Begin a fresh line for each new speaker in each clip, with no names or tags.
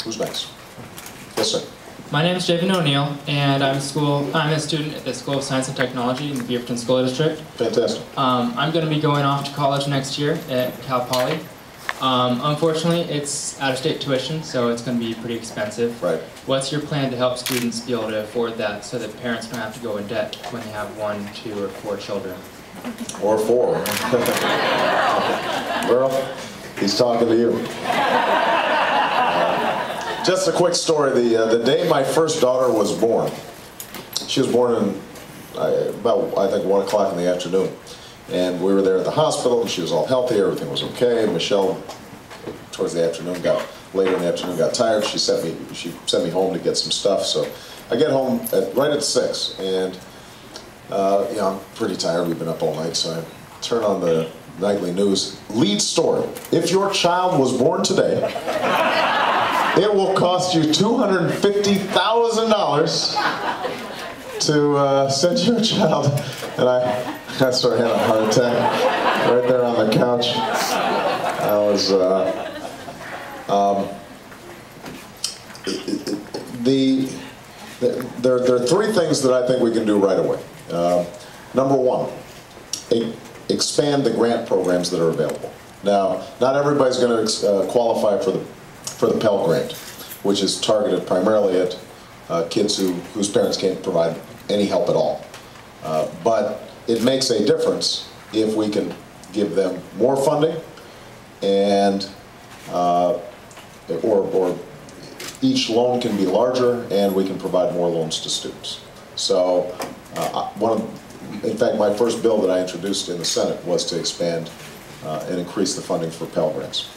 Who's next? Yes, sir.
My name is Javen O'Neill, and I'm a student at the School of Science and Technology in the Beaverton School District.
Fantastic.
I'm going to be going off to college next year at Cal Poly. Unfortunately, it's out-of-state tuition, so it's going to be pretty expensive.
Right.
What's your plan to help students be able to afford that so that parents don't have to go in debt when they have 1, 2, or 4 children?
Or 4. Girl, he's talking to you. Just a quick story. The day my first daughter was born, she was born in about, I think, 1 o'clock in the afternoon. And we were there at the hospital, and she was all healthy, everything was okay. Michelle, towards the afternoon, later in the afternoon, got tired. She sent me home to get some stuff. So I get home right at 6, and I'm pretty tired. We've been up all night, so I turn on the nightly news. Lead story: if your child was born today, it will cost you $250,000 to send your child. And I sort of had a heart attack right there on the couch. I was, there are 3 things that I think we can do right away. Number 1, expand the grant programs that are available. Now, not everybody's going to qualify for the Pell Grant, which is targeted primarily at kids whose parents can't provide any help at all. But it makes a difference if we can give them more funding, and or each loan can be larger, and we can provide more loans to students. So in fact, my first bill that I introduced in the Senate was to expand and increase the funding for Pell Grants.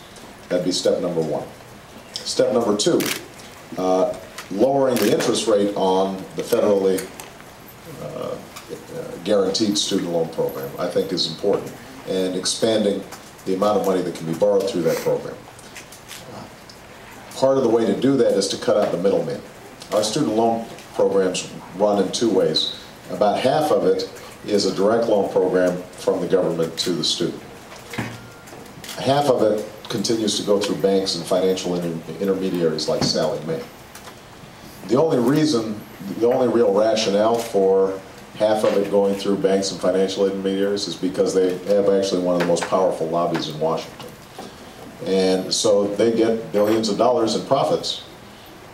That'd be step number 1. Step number 2, lowering the interest rate on the federally guaranteed student loan program, I think, is important, and expanding the amount of money that can be borrowed through that program. Part of the way to do that is to cut out the middleman. Our student loan programs run in 2 ways. About half of it is a direct loan program from the government to the student. Half of it continues to go through banks and financial intermediaries like Sallie Mae. The only real rationale for half of it going through banks and financial intermediaries is because they have actually one of the most powerful lobbies in Washington. And so they get billions of dollars in profits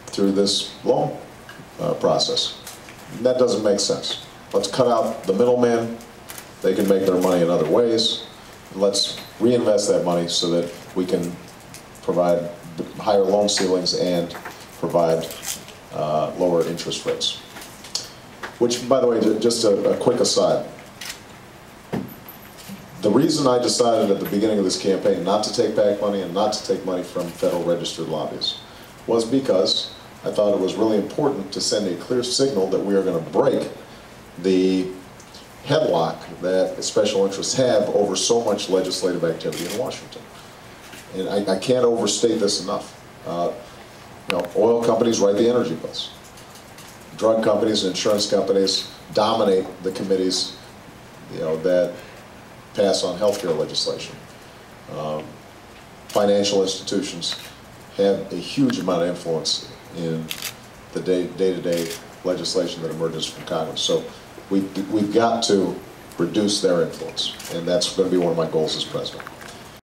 through this loan process. And that doesn't make sense. Let's cut out the middleman. They can make their money in other ways. Let's reinvest that money so that we can provide higher loan ceilings and provide lower interest rates. Which, by the way, just a quick aside. The reason I decided at the beginning of this campaign not to take back money and not to take money from federal registered lobbyists was because I thought it was really important to send a clear signal that we are going to break the headlock that special interests have over so much legislative activity in Washington. And I can't overstate this enough. Oil companies write the energy bills. Drug companies and insurance companies dominate the committees, that pass on healthcare legislation. Financial institutions have a huge amount of influence in the day-to-day legislation that emerges from Congress. So we've got to reduce their influence, and that's going to be one of my goals as president.